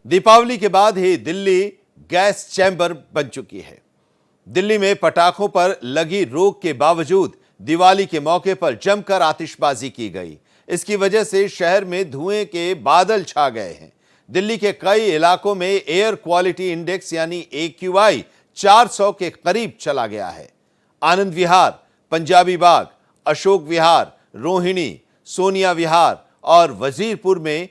दीपावली के बाद ही Delhi gas chamber बन चुकी है। दिल्ली में पटाखों पर लगी रोक के बावजूद दिवाली के मौके पर जमकर आतिशबाजी की गई। इसकी वजह से शहर में धुएं के बादल छा गए हैं। दिल्ली के कई इलाकों में एयर क्वालिटी इंडेक्स यानी AQI 400 के करीब चला गया है। आनंद विहार, पंजाबी बाग, अशोक विहार, रोहिणी, सोनिया विहार और वजीरपुर में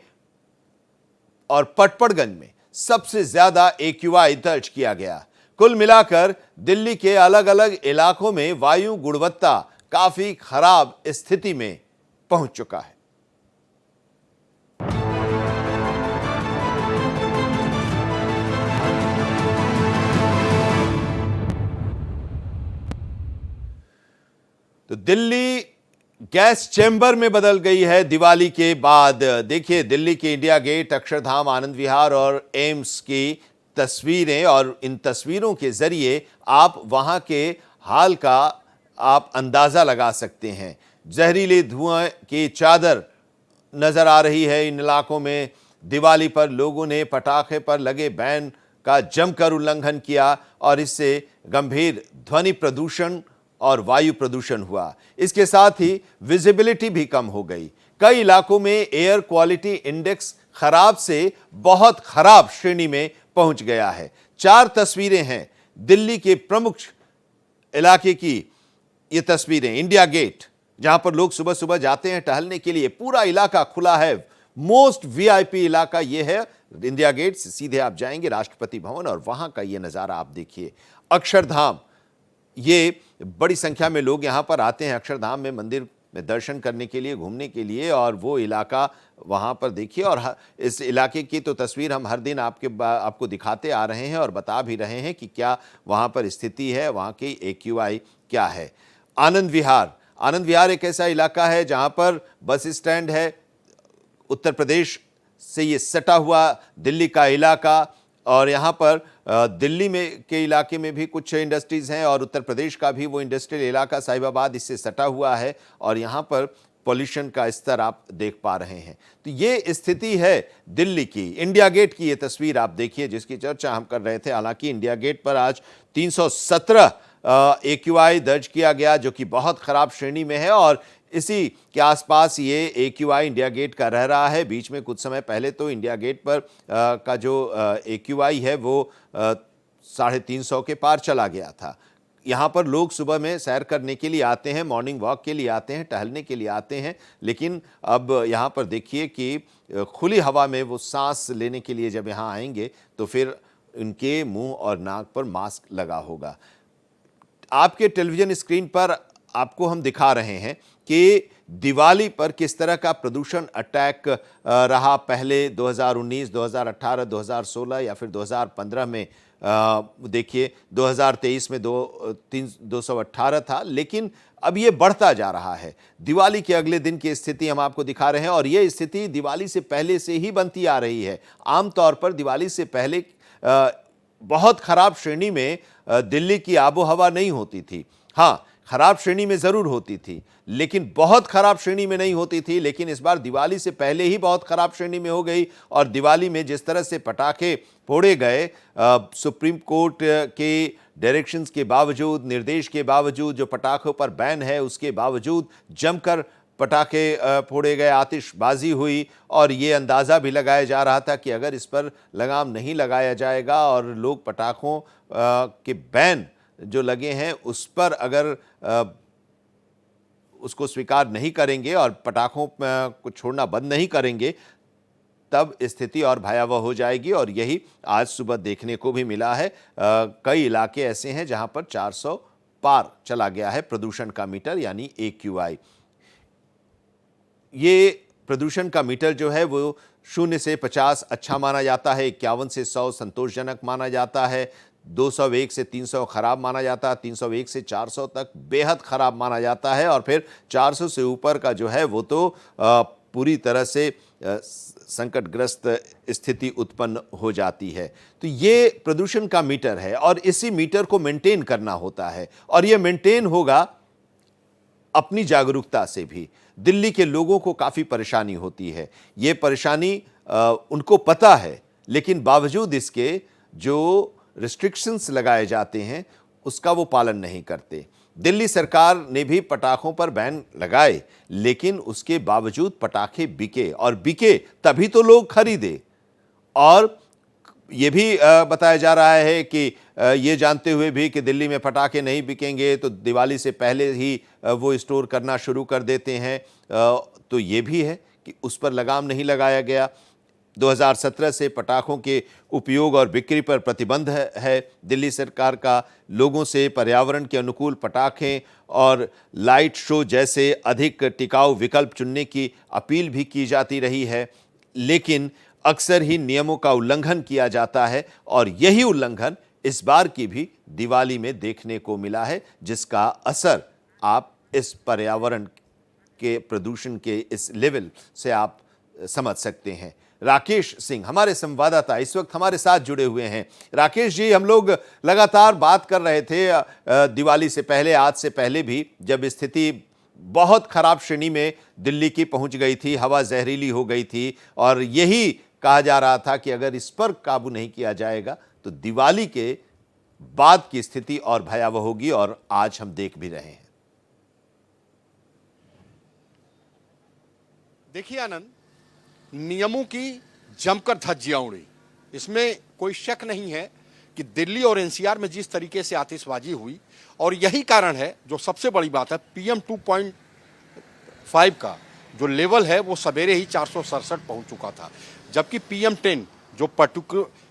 और पटपड़गंज में सबसे ज्यादा AQI दर्ज किया गया। कुल मिलाकर दिल्ली के अलग अलग इलाकों में वायु गुणवत्ता काफी खराब स्थिति में पहुंच चुका है। तो दिल्ली गैस चैम्बर में बदल गई है दिवाली के बाद। देखिए, दिल्ली के इंडिया गेट, अक्षरधाम, आनंद विहार और एम्स की तस्वीरें, और इन तस्वीरों के जरिए आप वहां के हाल का आप अंदाजा लगा सकते हैं। जहरीले धुएं की चादर नजर आ रही है इन इलाकों में। दिवाली पर लोगों ने पटाखे पर लगे बैन का जमकर उल्लंघन किया और इससे गंभीर ध्वनि प्रदूषण और वायु प्रदूषण हुआ। इसके साथ ही विजिबिलिटी भी कम हो गई। कई इलाकों में एयर क्वालिटी इंडेक्स खराब से बहुत खराब श्रेणी में पहुंच गया है। 4 तस्वीरें हैं दिल्ली के प्रमुख इलाके की। ये तस्वीरें इंडिया गेट, जहां पर लोग सुबह सुबह जाते हैं टहलने के लिए। पूरा इलाका खुला है। मोस्ट VIP इलाका यह है। इंडिया गेट से सीधे आप जाएंगे राष्ट्रपति भवन और वहां का यह नजारा आप देखिए। अक्षरधाम, ये बड़ी संख्या में लोग यहां पर आते हैं अक्षरधाम में मंदिर में दर्शन करने के लिए, घूमने के लिए, और वो इलाका वहां पर देखिए। और इस इलाके की तो तस्वीर हम हर दिन आपको दिखाते आ रहे हैं और बता भी रहे हैं कि क्या वहां पर स्थिति है, वहां की AQI क्या है। आनंद विहार, आनंद विहार एक ऐसा इलाका है जहां पर बस स्टैंड है। उत्तर प्रदेश से ये सटा हुआ दिल्ली का इलाका, और यहाँ पर दिल्ली में के इलाके में भी कुछ इंडस्ट्रीज हैं और उत्तर प्रदेश का भी वो इंडस्ट्रियल इलाका साहिबाबाद इससे सटा हुआ है, और यहाँ पर पॉल्यूशन का स्तर आप देख पा रहे हैं। तो ये स्थिति है दिल्ली की। इंडिया गेट की ये तस्वीर आप देखिए जिसकी चर्चा हम कर रहे थे। हालांकि इंडिया गेट पर आज 317 AQI दर्ज किया गया, जो कि बहुत खराब श्रेणी में है, और इसी के आसपास ये AQI इंडिया गेट का रह रहा है। बीच में कुछ समय पहले तो इंडिया गेट पर का जो AQI है वो 350 के पार चला गया था। यहाँ पर लोग सुबह में सैर करने के लिए आते हैं, मॉर्निंग वॉक के लिए आते हैं, टहलने के लिए आते हैं, लेकिन अब यहाँ पर देखिए कि खुली हवा में वो सांस लेने के लिए जब यहाँ आएंगे तो फिर उनके मुंह और नाक पर मास्क लगा होगा। आपके टेलीविजन स्क्रीन पर आपको हम दिखा रहे हैं कि दिवाली पर किस तरह का प्रदूषण अटैक रहा पहले 2019, 2018, 2016 या फिर 2015 में। देखिए 2023 में 218 था, लेकिन अब ये बढ़ता जा रहा है। दिवाली के अगले दिन की स्थिति हम आपको दिखा रहे हैं, और ये स्थिति दिवाली से पहले से ही बनती आ रही है। आमतौर पर दिवाली से पहले बहुत खराब श्रेणी में दिल्ली की आबो हवा नहीं होती थी। हाँ, खराब श्रेणी में जरूर होती थी, लेकिन बहुत खराब श्रेणी में नहीं होती थी। लेकिन इस बार दिवाली से पहले ही बहुत खराब श्रेणी में हो गई, और दिवाली में जिस तरह से पटाखे फोड़े गए, सुप्रीम कोर्ट के डायरेक्शंस के बावजूद, निर्देश के बावजूद, जो पटाखों पर बैन है उसके बावजूद जमकर पटाखे फोड़े गए, आतिशबाजी हुई, और ये अंदाज़ा भी लगाया जा रहा था कि अगर इस पर लगाम नहीं लगाया जाएगा और लोग पटाखों के बैन जो लगे हैं उस पर अगर उसको स्वीकार नहीं करेंगे और पटाखों को छोड़ना बंद नहीं करेंगे, तब स्थिति और भयावह हो जाएगी। और यही आज सुबह देखने को भी मिला है। कई इलाके ऐसे हैं जहां पर 400 पार चला गया है प्रदूषण का मीटर यानी AQI। ये प्रदूषण का मीटर जो है वो 0 से 50 अच्छा माना जाता है, 51 से 100 संतोषजनक माना जाता है, 201 से 300 खराब माना जाता है, 301 से 400 तक बेहद खराब माना जाता है, और फिर 400 से ऊपर का जो है वो तो पूरी तरह से संकटग्रस्त स्थिति उत्पन्न हो जाती है। तो ये प्रदूषण का मीटर है, और इसी मीटर को मेंटेन करना होता है, और ये मेंटेन होगा अपनी जागरूकता से भी। दिल्ली के लोगों को काफ़ी परेशानी होती है। ये परेशानी उनको पता है, लेकिन बावजूद इसके जो रिस्ट्रिक्शंस लगाए जाते हैं उसका वो पालन नहीं करते। दिल्ली सरकार ने भी पटाखों पर बैन लगाए, लेकिन उसके बावजूद पटाखे बिके, और बिके तभी तो लोग खरीदे। और ये भी बताया जा रहा है कि ये जानते हुए भी कि दिल्ली में पटाखे नहीं बिकेंगे तो दिवाली से पहले ही वो स्टोर करना शुरू कर देते हैं। तो ये भी है कि उस पर लगाम नहीं लगाया गया। 2017 से पटाखों के उपयोग और बिक्री पर प्रतिबंध है दिल्ली सरकार का। लोगों से पर्यावरण के अनुकूल पटाखे और लाइट शो जैसे अधिक टिकाऊ विकल्प चुनने की अपील भी की जाती रही है, लेकिन अक्सर ही नियमों का उल्लंघन किया जाता है, और यही उल्लंघन इस बार की भी दिवाली में देखने को मिला है, जिसका असर आप इस पर्यावरण के प्रदूषण के इस लेवल से आप समझ सकते हैं। राकेश सिंह हमारे संवाददाता इस वक्त हमारे साथ जुड़े हुए हैं। राकेश जी, हम लोग लगातार बात कर रहे थे दिवाली से पहले, आज से पहले भी, जब स्थिति बहुत खराब श्रेणी में दिल्ली की पहुंच गई थी, हवा जहरीली हो गई थी, और यही कहा जा रहा था कि अगर इस पर काबू नहीं किया जाएगा तो दिवाली के बाद की स्थिति और भयावह होगी, और आज हम देख भी रहे हैं। देखिए आनंद, नियमों की जमकर धज्जियां उड़ी, इसमें कोई शक नहीं है कि दिल्ली और एनसीआर में जिस तरीके से आतिशबाजी हुई, और यही कारण है, जो सबसे बड़ी बात है, PM 2.5 का जो लेवल है वो सवेरे ही 467 पहुंच चुका था, जबकि PM 10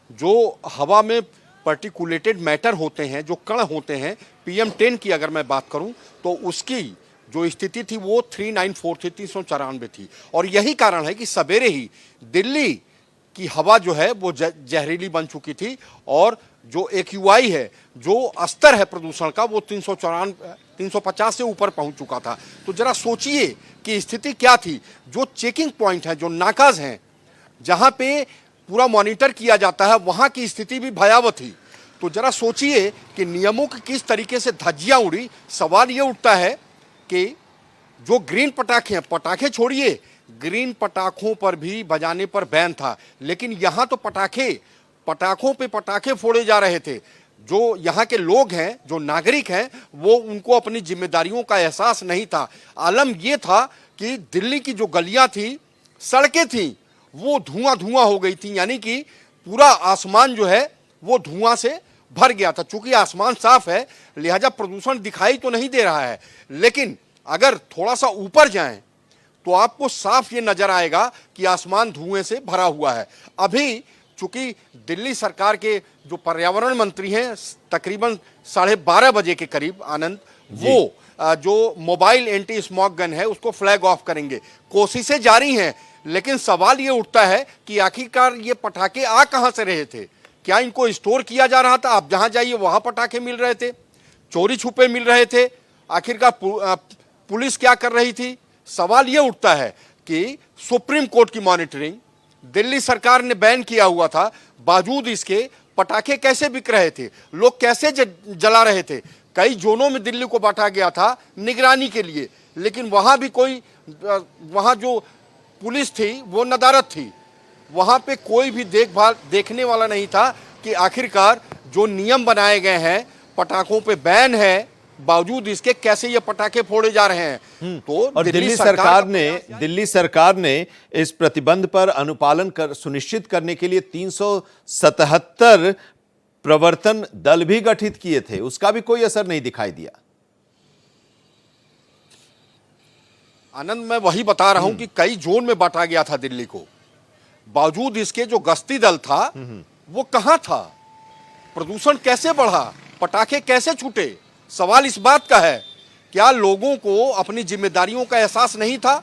जो हवा में पार्टिकुलेटेड मैटर होते हैं, जो कण होते हैं, PM 10 की अगर मैं बात करूं तो उसकी जो स्थिति थी वो 394 थी, 394 थी। और यही कारण है कि सवेरे ही दिल्ली की हवा जो है वो जहरीली बन चुकी थी, और जो AQI है, जो स्तर है प्रदूषण का, वो 350 से ऊपर पहुंच चुका था। तो जरा सोचिए कि स्थिति क्या थी। जो चेकिंग पॉइंट है, जो नाकाज हैं, जहां पे पूरा मॉनिटर किया जाता है, वहां की स्थिति भी भयावह थी। तो जरा सोचिए कि नियमों की किस तरीके से धज्जियां उड़ी। सवाल ये उठता है कि जो ग्रीन पटाखे हैं, पटाखे छोड़िए, ग्रीन पटाखों पर भी बजाने पर बैन था, लेकिन यहां तो पटाखों पे पटाखे फोड़े जा रहे थे। जो यहाँ के लोग हैं, जो नागरिक हैं, वो उनको अपनी जिम्मेदारियों का एहसास नहीं था। आलम ये था कि दिल्ली की जो गलियां थी, सड़कें थी, वो धुआं हो गई थी, यानी कि पूरा आसमान जो है वो धुआं से भर गया था। चूंकि आसमान साफ है, लिहाजा प्रदूषण दिखाई तो नहीं दे रहा है, लेकिन अगर थोड़ा सा ऊपर जाएं तो आपको साफ ये नजर आएगा कि आसमान धुएं से भरा हुआ है। अभी चूंकि दिल्ली सरकार के जो पर्यावरण मंत्री हैं, तकरीबन 12:30 बजे के करीब आनंद, वो जो मोबाइल एंटी स्मॉग गन है उसको फ्लैग ऑफ करेंगे। कोशिशें जारी हैं, लेकिन सवाल ये उठता है कि आखिरकार ये पटाखे आ कहां से रहे थे? क्या इनको स्टोर किया जा रहा था? आप जहां जाइए वहां पटाखे मिल रहे थे, चोरी छुपे मिल रहे थे। आखिरकार पुलिस क्या कर रही थी? सवाल यह उठता है कि सुप्रीम कोर्ट की मॉनिटरिंग, दिल्ली सरकार ने बैन किया हुआ था, बावजूद इसके पटाखे कैसे बिक रहे थे, लोग कैसे जला रहे थे। कई जोनों में दिल्ली को बांटा गया था निगरानी के लिए, लेकिन वहां भी कोई, वहां जो पुलिस थी वो नदारद थी, वहां पे कोई भी देखने वाला नहीं था कि आखिरकार जो नियम बनाए गए हैं, पटाखों पे बैन है, बावजूद इसके कैसे ये पटाखे फोड़े जा रहे हैं। तो और दिल्ली सरकार ने इस प्रतिबंध पर अनुपालन सुनिश्चित करने के लिए 377 प्रवर्तन दल भी गठित किए थे, उसका भी कोई असर नहीं दिखाई दिया। आनंद, मैं वही बता रहा हूं कि कई जोन में बांटा गया था दिल्ली को, बावजूद इसके जो गश्ती दल था वो कहां था? प्रदूषण कैसे बढ़ा? पटाखे कैसे छूटे? सवाल इस बात का है, क्या लोगों को अपनी जिम्मेदारियों का एहसास नहीं था?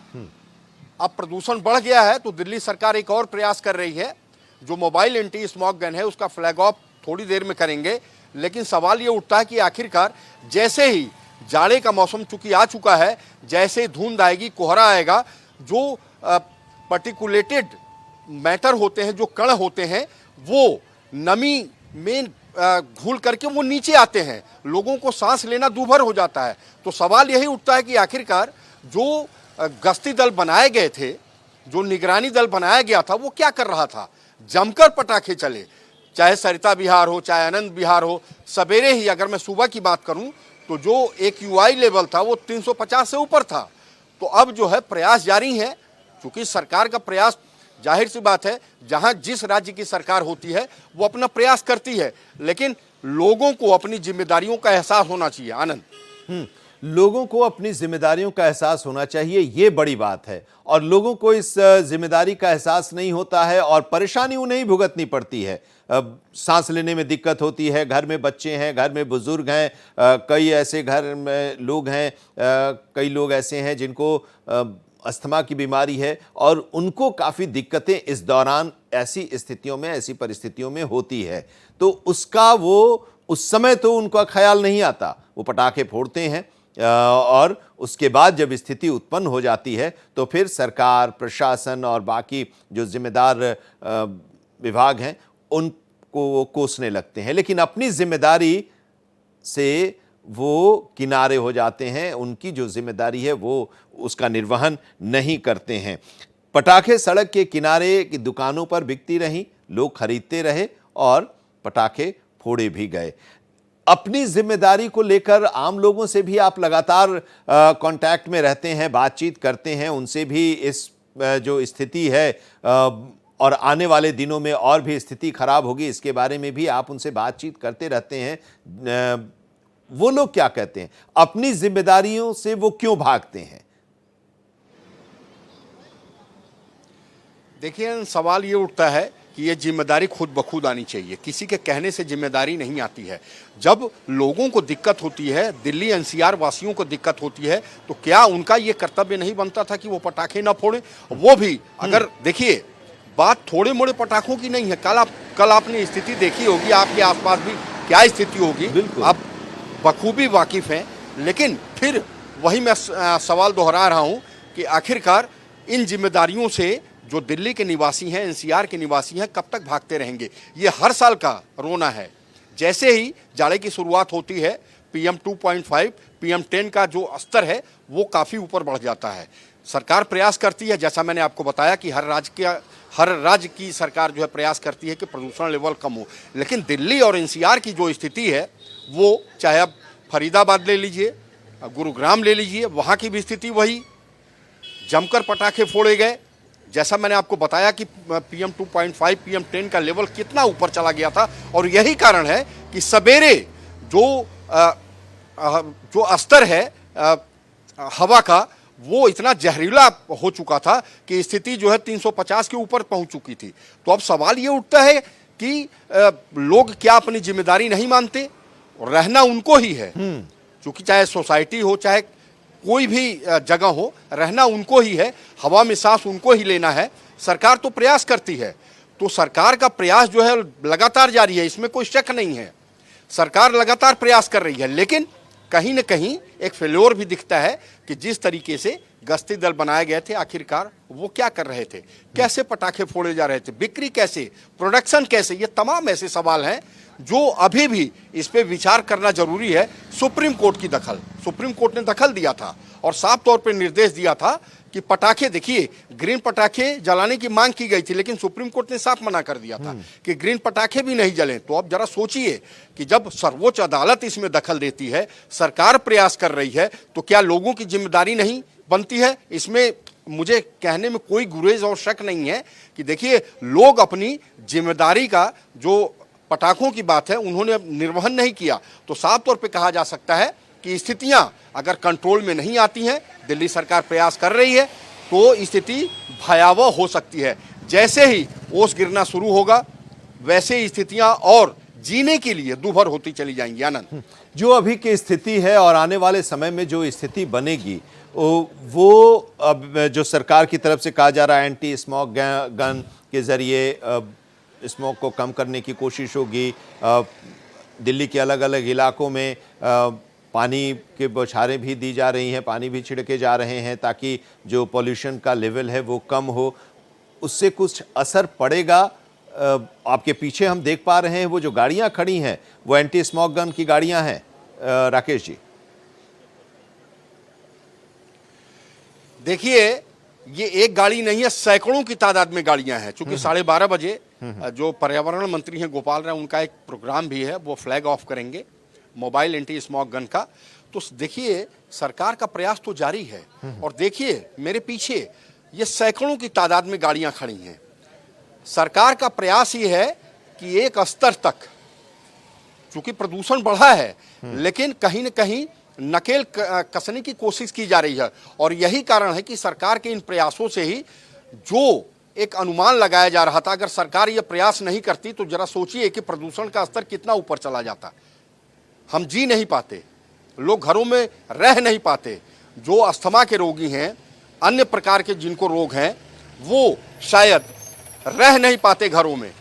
अब प्रदूषण बढ़ गया है तो दिल्ली सरकार एक और प्रयास कर रही है। जो मोबाइल एंटी स्मॉग गन है उसका फ्लैग ऑफ थोड़ी देर में करेंगे, लेकिन सवाल ये उठता है कि आखिरकार जैसे ही जाड़े का मौसम चूंकि आ चुका है, जैसे ही धुंध आएगी, कोहरा आएगा, जो पार्टिकुलेटेड मैटर होते हैं, जो कण होते हैं, वो नमी में घुल करके वो नीचे आते हैं, लोगों को सांस लेना दूभर हो जाता है। तो सवाल यही उठता है कि आखिरकार जो गश्ती दल बनाए गए थे, जो निगरानी दल बनाया गया था, वो क्या कर रहा था? जमकर पटाखे चले, चाहे सरिता विहार हो, चाहे आनंद विहार हो। सवेरे ही अगर मैं सुबह की बात करूं तो जो एक यूआई लेवल था वो 350 से ऊपर था। तो अब जो है प्रयास जारी है, क्योंकि सरकार का प्रयास, जाहिर सी बात है, जहां जिस राज्य की सरकार होती है वो अपना प्रयास करती है, लेकिन लोगों को अपनी जिम्मेदारियों का एहसास होना चाहिए। आनंद, लोगों को अपनी जिम्मेदारियों का एहसास होना चाहिए, ये बड़ी बात है। और लोगों को इस जिम्मेदारी का एहसास नहीं होता है और परेशानी उन्हें ही भुगतनी पड़ती है। सांस लेने में दिक्कत होती है, घर में बच्चे हैं, घर में बुजुर्ग हैं, कई ऐसे घर में लोग हैं, कई लोग ऐसे हैं जिनको अस्थमा की बीमारी है और उनको काफ़ी दिक्कतें इस दौरान ऐसी स्थितियों में, ऐसी परिस्थितियों में होती है। तो उसका वो उस समय तो उनका ख्याल नहीं आता, वो पटाखे फोड़ते हैं और उसके बाद जब स्थिति उत्पन्न हो जाती है तो फिर सरकार, प्रशासन और बाकी जो जिम्मेदार विभाग हैं उनको वो कोसने लगते हैं, लेकिन अपनी जिम्मेदारी से वो किनारे हो जाते हैं। उनकी जो जिम्मेदारी है वो उसका निर्वहन नहीं करते हैं। पटाखे सड़क के किनारे की दुकानों पर बिकती रहीं, लोग खरीदते रहे और पटाखे फोड़े भी गए। अपनी जिम्मेदारी को लेकर आम लोगों से भी आप लगातार कांटेक्ट में रहते हैं, बातचीत करते हैं, उनसे भी इस जो स्थिति है और आने वाले दिनों में और भी स्थिति खराब होगी इसके बारे में भी आप उनसे बातचीत करते रहते हैं। वो लोग क्या कहते हैं, अपनी जिम्मेदारियों से वो क्यों भागते हैं? देखिए, सवाल ये उठता है कि ये जिम्मेदारी खुद ब खुद आनी चाहिए, किसी के कहने से जिम्मेदारी नहीं आती है। जब लोगों को दिक्कत होती है, दिल्ली एनसीआर वासियों को दिक्कत होती है, तो क्या उनका ये कर्तव्य नहीं बनता था कि वो पटाखे ना फोड़े? वो भी अगर देखिए, बात थोड़े मोड़े पटाखों की नहीं है। कल आपने स्थिति देखी होगी, आपके आसपास भी क्या स्थिति होगी आप बखूबी वाकिफ हैं, लेकिन फिर वही मैं सवाल दोहरा रहा हूं कि आखिरकार इन जिम्मेदारियों से जो दिल्ली के निवासी हैं, एनसीआर के निवासी हैं, कब तक भागते रहेंगे? ये हर साल का रोना है। जैसे ही जाड़े की शुरुआत होती है, PM 2.5, PM 10 का जो स्तर है वो काफ़ी ऊपर बढ़ जाता है। सरकार प्रयास करती है, जैसा मैंने आपको बताया कि हर राज्य की सरकार जो है प्रयास करती है कि प्रदूषण लेवल कम हो, लेकिन दिल्ली और एनसीआर की जो स्थिति है वो, चाहे आप फरीदाबाद ले लीजिए, गुरुग्राम ले लीजिए, वहाँ की भी स्थिति वही, जमकर पटाखे फोड़े गए। जैसा मैंने आपको बताया कि PM 2.5, PM 10 का लेवल कितना ऊपर चला गया था, और यही कारण है कि सवेरे जो स्तर है हवा का वो इतना जहरीला हो चुका था कि स्थिति जो है 350 के ऊपर पहुंच चुकी थी। तो अब सवाल ये उठता है कि लोग क्या अपनी जिम्मेदारी नहीं मानते? रहना उनको ही है, क्योंकि चाहे सोसाइटी हो, चाहे कोई भी जगह हो, रहना उनको ही है, हवा में सांस उनको ही लेना है। सरकार तो प्रयास करती है, तो सरकार का प्रयास जो है लगातार जारी है, इसमें कोई शक नहीं है। सरकार लगातार प्रयास कर रही है, लेकिन कहीं न कहीं एक फेल्योर भी दिखता है कि जिस तरीके से गश्ती दल बनाए गए थे, आखिरकार वो क्या कर रहे थे, कैसे पटाखे फोड़े जा रहे थे, बिक्री कैसे, प्रोडक्शन कैसे, ये तमाम ऐसे सवाल हैं जो अभी भी इस पे विचार करना जरूरी है। सुप्रीम कोर्ट की दखल, सुप्रीम कोर्ट ने दखल दिया था और साफ तौर पे निर्देश दिया था कि पटाखे, देखिए ग्रीन पटाखे जलाने की मांग की गई थी, लेकिन सुप्रीम कोर्ट ने साफ मना कर दिया था कि ग्रीन पटाखे भी नहीं जलें। तो अब जरा सोचिए कि जब सर्वोच्च अदालत इसमें दखल देती है, सरकार प्रयास कर रही है, तो क्या लोगों की जिम्मेदारी नहीं बनती है? इसमें मुझे कहने में कोई गुरेज और शक नहीं है कि देखिए, लोग अपनी जिम्मेदारी का, जो पटाखों की बात है, उन्होंने निर्वहन नहीं किया, तो साफ तौर पे कहा जा सकता है कि स्थितियां अगर कंट्रोल में नहीं आती हैं, दिल्ली सरकार प्रयास कर रही है, तो स्थिति भयावह हो सकती है। जैसे ही ओस गिरना शुरू होगा, वैसे ही स्थितियां और जीने के लिए दूभर होती चली जाएंगी। आनंद, जो अभी की स्थिति है और आने वाले समय में जो स्थिति बनेगी, वो अब जो सरकार की तरफ से कहा जा रहा है एंटी स्मोक गन के जरिए स्मोक को कम करने की कोशिश होगी। दिल्ली के अलग अलग इलाकों में पानी के बौछारें भी दी जा रही हैं, पानी भी छिड़के जा रहे हैं ताकि जो पॉल्यूशन का लेवल है वो कम हो। उससे कुछ असर पड़ेगा? आपके पीछे हम देख पा रहे हैं वो जो गाड़ियां खड़ी हैं वो एंटी स्मोक गन की गाड़ियां हैं। राकेश जी, देखिए, ये एक गाड़ी नहीं है, सैकड़ों की तादाद में गाड़ियां हैं, क्योंकि 12:30 बजे जो पर्यावरण मंत्री हैं गोपाल राय, उनका एक प्रोग्राम भी है, वो फ्लैग ऑफ करेंगे मोबाइल एंटी स्मोक गन का। तो देखिए सरकार का प्रयास तो जारी है। और देखिए मेरे पीछे ये सैकड़ों की तादाद में गाड़ियां खड़ी हैं। सरकार का प्रयास ये है कि एक स्तर तक, चूंकि प्रदूषण बढ़ा है, लेकिन कहीं न कहीं नकेल कसने की कोशिश की जा रही है। और यही कारण है कि सरकार के इन प्रयासों से ही जो एक अनुमान लगाया जा रहा था, अगर सरकार ये प्रयास नहीं करती तो जरा सोचिए कि प्रदूषण का स्तर कितना ऊपर चला जाता। हम जी नहीं पाते, लोग घरों में रह नहीं पाते। जो अस्थमा के रोगी हैं, अन्य प्रकार के जिनको रोग हैं, वो शायद रह नहीं पाते घरों में।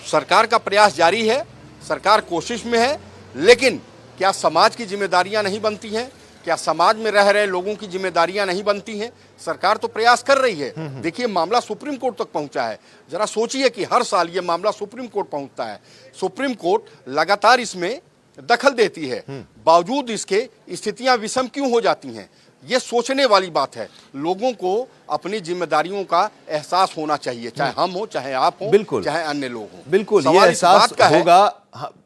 सरकार का प्रयास जारी है, सरकार कोशिश में है, लेकिन क्या समाज की जिम्मेदारियां नहीं बनती हैं? क्या समाज में रह रहे लोगों की जिम्मेदारियां नहीं बनती हैं? सरकार तो प्रयास कर रही है। देखिए मामला सुप्रीम कोर्ट तक पहुंचा है। जरा सोचिए कि हर साल ये मामला सुप्रीम कोर्ट पहुंचता है। सुप्रीम कोर्ट लगातार इसमें दखल देती है, बावजूद इसके स्थितियां विषम क्यों हो जाती हैं? ये सोचने वाली बात है। लोगों को अपनी जिम्मेदारियों का एहसास होना चाहिए, चाहे हम हो, चाहे आप हो, बिल्कुल, चाहे अन्य लोग हों। बिल्कुल, ये एहसास होगा,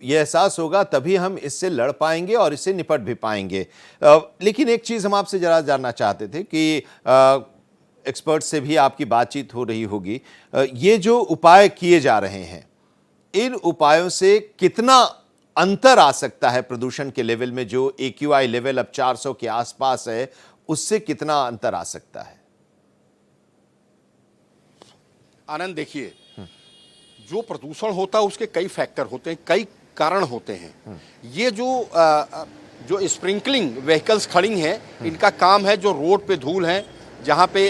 ये एहसास होगा तभी हम इससे लड़ पाएंगे और इससे निपट भी पाएंगे। लेकिन एक चीज हम आपसे जरा जानना चाहते थे कि एक्सपर्ट से भी आपकी बातचीत हो रही होगी, ये जो उपाय किए जा रहे हैं, इन उपायों से कितना अंतर आ सकता है प्रदूषण के लेवल में? जो AQI लेवल अब 400 के आसपास है, उससे कितना अंतर आ सकता है? आनंद, देखिए जो प्रदूषण होता है उसके कई फैक्टर होते हैं, कई कारण होते हैं। ये जो स्प्रिंकलिंग व्हीकल्स खड़ी हैं, इनका काम है जो रोड पे धूल है, जहाँ पे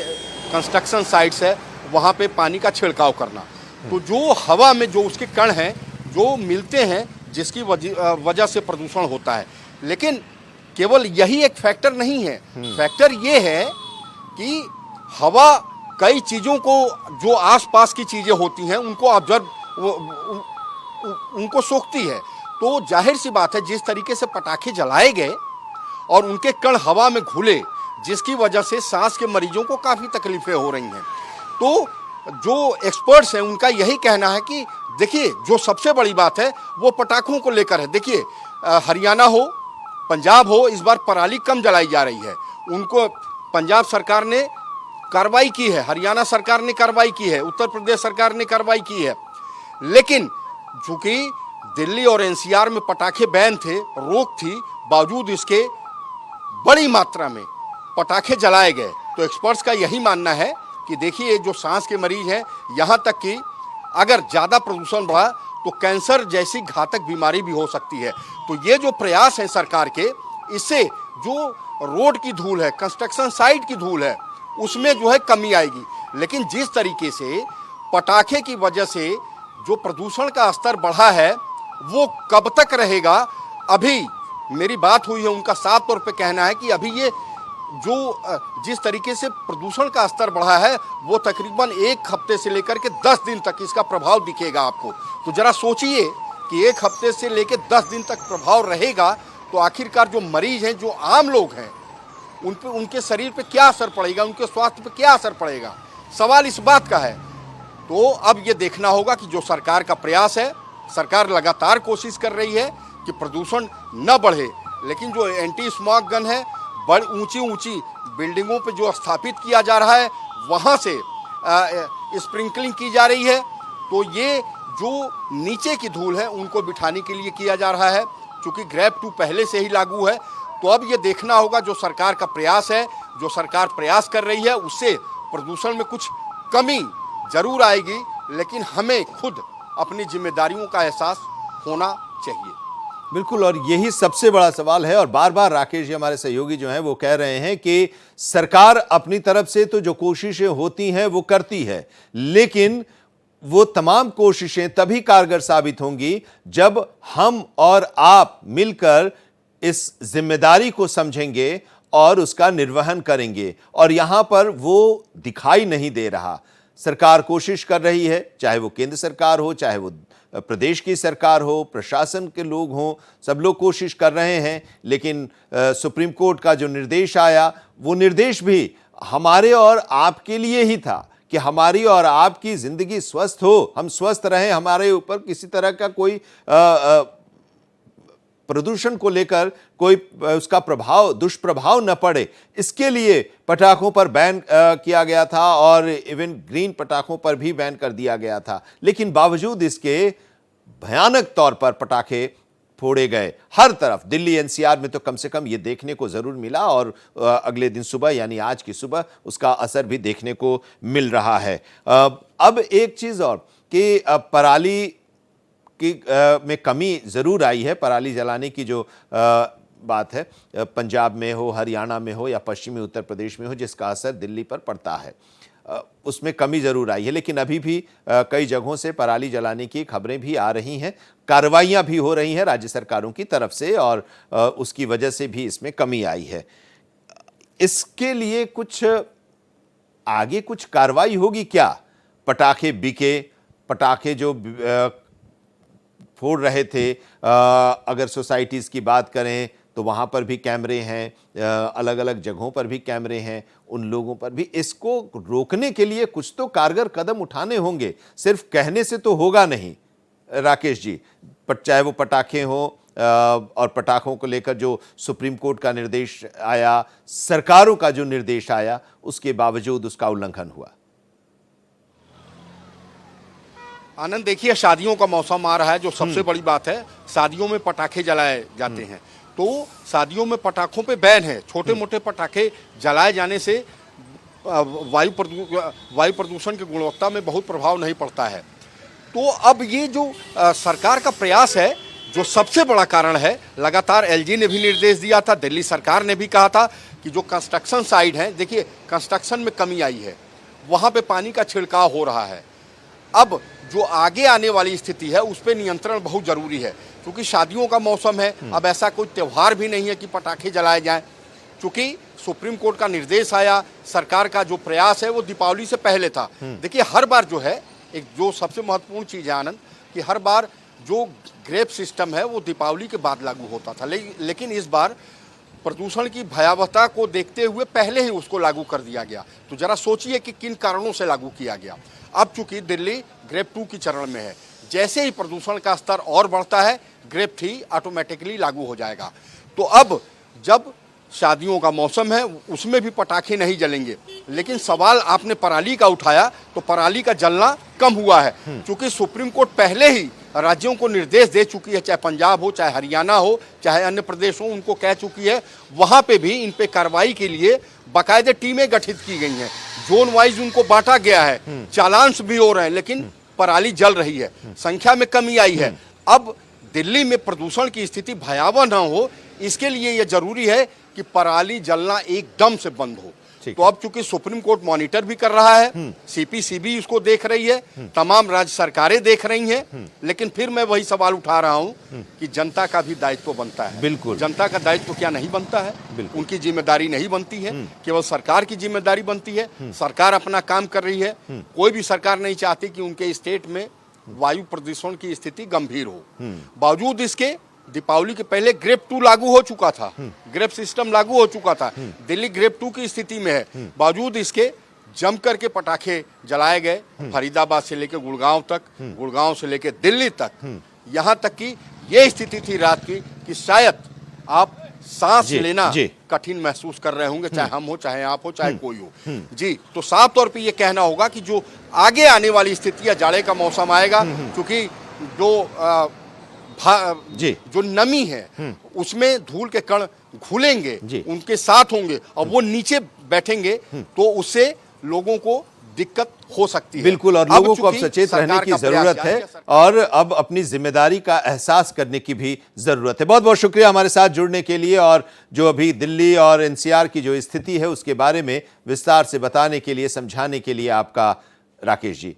कंस्ट्रक्शन साइट्स है, वहाँ पे पानी का छिड़काव करना। तो जो हवा में जो उसके कण हैं जो मिलते हैं, जिसकी वजह से प्रदूषण होता है। लेकिन केवल यही एक फैक्टर नहीं है। फैक्टर ये है कि हवा कई चीज़ों को, जो आसपास की चीज़ें होती हैं, उनको ऑब्जर्व, उनको सोखती है। तो जाहिर सी बात है, जिस तरीके से पटाखे जलाए गए और उनके कण हवा में घुले, जिसकी वजह से सांस के मरीजों को काफ़ी तकलीफें हो रही हैं। तो जो एक्सपर्ट्स हैं उनका यही कहना है कि देखिए जो सबसे बड़ी बात है वो पटाखों को लेकर है। देखिए हरियाणा हो, पंजाब हो, इस बार पराली कम जलाई जा रही है। उनको पंजाब सरकार ने कार्रवाई की है, हरियाणा सरकार ने कार्रवाई की है, उत्तर प्रदेश सरकार ने कार्रवाई की है। लेकिन चूंकि दिल्ली और NCR में पटाखे बैन थे, रोक थी, बावजूद इसके बड़ी मात्रा में पटाखे जलाए गए। तो एक्सपर्ट्स का यही मानना है कि देखिए जो सांस के मरीज हैं, यहाँ तक कि अगर ज़्यादा प्रदूषण बढ़ा तो कैंसर जैसी घातक बीमारी भी हो सकती है। तो ये जो प्रयास है सरकार के, इससे जो रोड की धूल है, कंस्ट्रक्शन साइट की धूल है, उसमें जो है कमी आएगी। लेकिन जिस तरीके से पटाखे की वजह से जो प्रदूषण का स्तर बढ़ा है, वो कब तक रहेगा? अभी मेरी बात हुई है, उनका साफ तौर पे कहना है कि अभी ये जो जिस तरीके से प्रदूषण का स्तर बढ़ा है, वो तकरीबन 1 हफ्ते से लेकर के 10 दिन तक इसका प्रभाव दिखेगा आपको। तो जरा सोचिए कि 1 हफ्ते से लेकर 10 दिन तक प्रभाव रहेगा, तो आखिरकार जो मरीज हैं, जो आम लोग हैं, उन पे, उनके शरीर पे क्या असर पड़ेगा, उनके स्वास्थ्य पे क्या असर पड़ेगा? सवाल इस बात का है। तो अब ये देखना होगा कि जो सरकार का प्रयास है, सरकार लगातार कोशिश कर रही है कि प्रदूषण न बढ़े। लेकिन जो एंटी स्मोक गन है, बड़ी ऊंची ऊंची बिल्डिंगों पे जो स्थापित किया जा रहा है, वहाँ से स्प्रिंकलिंग की जा रही है। तो ये जो नीचे की धूल है उनको बिठाने के लिए किया जा रहा है। चूँकि ग्रैब 2 पहले से ही लागू है, तो अब ये देखना होगा जो सरकार का प्रयास है, जो सरकार प्रयास कर रही है, उससे प्रदूषण में कुछ कमी जरूर आएगी। लेकिन हमें खुद अपनी जिम्मेदारियों का एहसास होना चाहिए। बिल्कुल, और यही सबसे बड़ा सवाल है। और बार बार राकेश जी हमारे सहयोगी जो हैं वो कह रहे हैं कि सरकार अपनी तरफ से तो जो कोशिशें होती हैं वो करती है, लेकिन वो तमाम कोशिशें तभी कारगर साबित होंगी जब हम और आप मिलकर इस जिम्मेदारी को समझेंगे और उसका निर्वहन करेंगे। और यहां पर वो दिखाई नहीं दे रहा। सरकार कोशिश कर रही है, चाहे वो केंद्र सरकार हो, चाहे वो प्रदेश की सरकार हो, प्रशासन के लोग हों, सब लोग कोशिश कर रहे हैं। लेकिन सुप्रीम कोर्ट का जो निर्देश आया, वो निर्देश भी हमारे और आपके लिए ही था कि हमारी और आपकी जिंदगी स्वस्थ हो, हम स्वस्थ रहें, हमारे ऊपर किसी तरह का कोई प्रदूषण को लेकर कोई उसका प्रभाव, दुष्प्रभाव न पड़े, इसके लिए पटाखों पर बैन किया गया था और इवन ग्रीन पटाखों पर भी बैन कर दिया गया था। लेकिन बावजूद इसके भयानक तौर पर पटाखे फोड़े गए हर तरफ। दिल्ली एनसीआर में तो कम से कम ये देखने को जरूर मिला और अगले दिन सुबह यानी आज की सुबह उसका असर भी देखने को मिल रहा है। अब एक चीज और कि पराली की में कमी जरूर आई है। पराली जलाने की जो बात है, पंजाब में हो, हरियाणा में हो या पश्चिमी उत्तर प्रदेश में हो, जिसका असर दिल्ली पर पड़ता है, उसमें कमी जरूर आई है। लेकिन अभी भी कई जगहों से पराली जलाने की खबरें भी आ रही हैं, कार्रवाइयां भी हो रही हैं राज्य सरकारों की तरफ से और उसकी वजह से भी इसमें कमी आई है। इसके लिए कुछ आगे कुछ कार्रवाई होगी क्या? पटाखे बिके, पटाखे जो फोड़ रहे थे, अगर सोसाइटीज़ की बात करें तो वहाँ पर भी कैमरे हैं, अलग अलग जगहों पर भी कैमरे हैं, उन लोगों पर भी। इसको रोकने के लिए कुछ तो कारगर कदम उठाने होंगे, सिर्फ कहने से तो होगा नहीं राकेश जी। चाहे वो पटाखे हों और पटाखों को लेकर जो सुप्रीम कोर्ट का निर्देश आया, सरकारों का जो निर्देश आया, उसके बावजूद उसका उल्लंघन हुआ। आनंद, देखिए शादियों का मौसम आ रहा है, जो सबसे बड़ी बात है, शादियों में पटाखे जलाए जाते हैं, तो शादियों में पटाखों पे बैन है। छोटे मोटे पटाखे जलाए जाने से वायु प्रदूषण की गुणवत्ता में बहुत प्रभाव नहीं पड़ता है। तो अब ये जो सरकार का प्रयास है, जो सबसे बड़ा कारण है, लगातार एलजी ने भी निर्देश दिया था, दिल्ली सरकार ने भी कहा था कि जो कंस्ट्रक्शन साइट है, देखिए कंस्ट्रक्शन में कमी आई है, वहाँ पे पानी का छिड़काव हो रहा है। अब जो आगे आने वाली स्थिति है उस पर नियंत्रण बहुत जरूरी है, क्योंकि शादियों का मौसम है। अब ऐसा कोई त्यौहार भी नहीं है कि पटाखे जलाए जाएं, क्योंकि सुप्रीम कोर्ट का निर्देश आया। सरकार का जो प्रयास है वो दीपावली से पहले था। देखिए हर बार जो है, एक जो सबसे महत्वपूर्ण चीज़ है आनंद, कि हर बार जो ग्रेप सिस्टम है वो दीपावली के बाद लागू होता था, लेकिन इस बार प्रदूषण की भयावहता को देखते हुए पहले ही उसको लागू कर दिया गया। तो जरा सोचिए कि किन कारणों से लागू किया गया। अब चूंकि दिल्ली ग्रेप 2 की चरण में है, जैसे ही प्रदूषण का स्तर और बढ़ता है, ग्रेप 3 ऑटोमेटिकली लागू हो जाएगा। तो अब जब शादियों का मौसम है उसमें भी पटाखे नहीं जलेंगे। लेकिन सवाल आपने पराली का उठाया, तो पराली का जलना कम हुआ है, क्योंकि सुप्रीम कोर्ट पहले ही राज्यों को निर्देश दे चुकी है, चाहे पंजाब हो, चाहे हरियाणा हो, चाहे अन्य प्रदेश हो, उनको कह चुकी है। वहाँ पे भी इन पे कार्रवाई के लिए बाकायदे टीमें गठित की गई हैं, जोन वाइज उनको बांटा गया है, चालान्स भी हो रहे हैं, लेकिन पराली जल रही है, संख्या में कमी आई है। अब दिल्ली में प्रदूषण की स्थिति भयावह न हो, इसके लिए यह जरूरी है कि पराली जलना एकदम से बंद हो। तो अब चूंकि सुप्रीम कोर्ट मॉनिटर भी कर रहा है, सीपीसीबी इसको देख रही है, तमाम राज्य सरकारें देख रही हैं, लेकिन फिर मैं वही सवाल उठा रहा हूं कि जनता का भी दायित्व बनता है। बिल्कुल, जनता का दायित्व क्या नहीं बनता है? उनकी जिम्मेदारी नहीं बनती है, केवल सरकार की जिम्मेदारी बनती है। सरकार अपना काम कर रही है। कोई भी सरकार नहीं चाहती कि उनके स्टेट में वायु प्रदूषण की स्थिति गंभीर हो। बावजूद इसके दीपावली के पहले ग्रेप 2 लागू हो चुका था, ग्रेप सिस्टम लागू हो चुका था। दिल्ली ग्रेप 2 की स्थिति में है, बावजूद इसके जम करके पटाखे जलाए गए, फरीदाबाद से लेकर गुड़गांव तक, गुड़गांव से लेकर दिल्ली तक। यहां तक कि यह स्थिति थी रात की कि शायद आप सांस लेना कठिन महसूस कर रहे होंगे, चाहे हम हो, चाहे आप हो, चाहे कोई हो। जी, तो साफ तौर पे ये कहना होगा कि जो आगे आने वाली स्थिति है, जाड़े का मौसम आएगा, क्योंकि जो नमी है उसमें धूल के कण घुलेंगे, उनके साथ होंगे और वो नीचे बैठेंगे, तो उससे लोगों को दिक्कत हो सकती है। बिल्कुल, और लोगों को अब सचेत रहने की जरूरत है और अब अपनी जिम्मेदारी का एहसास करने की भी जरूरत है। बहुत बहुत शुक्रिया हमारे साथ जुड़ने के लिए और जो अभी दिल्ली और एनसीआर की जो स्थिति है उसके बारे में विस्तार से बताने के लिए, समझाने के लिए आपका, राकेश जी।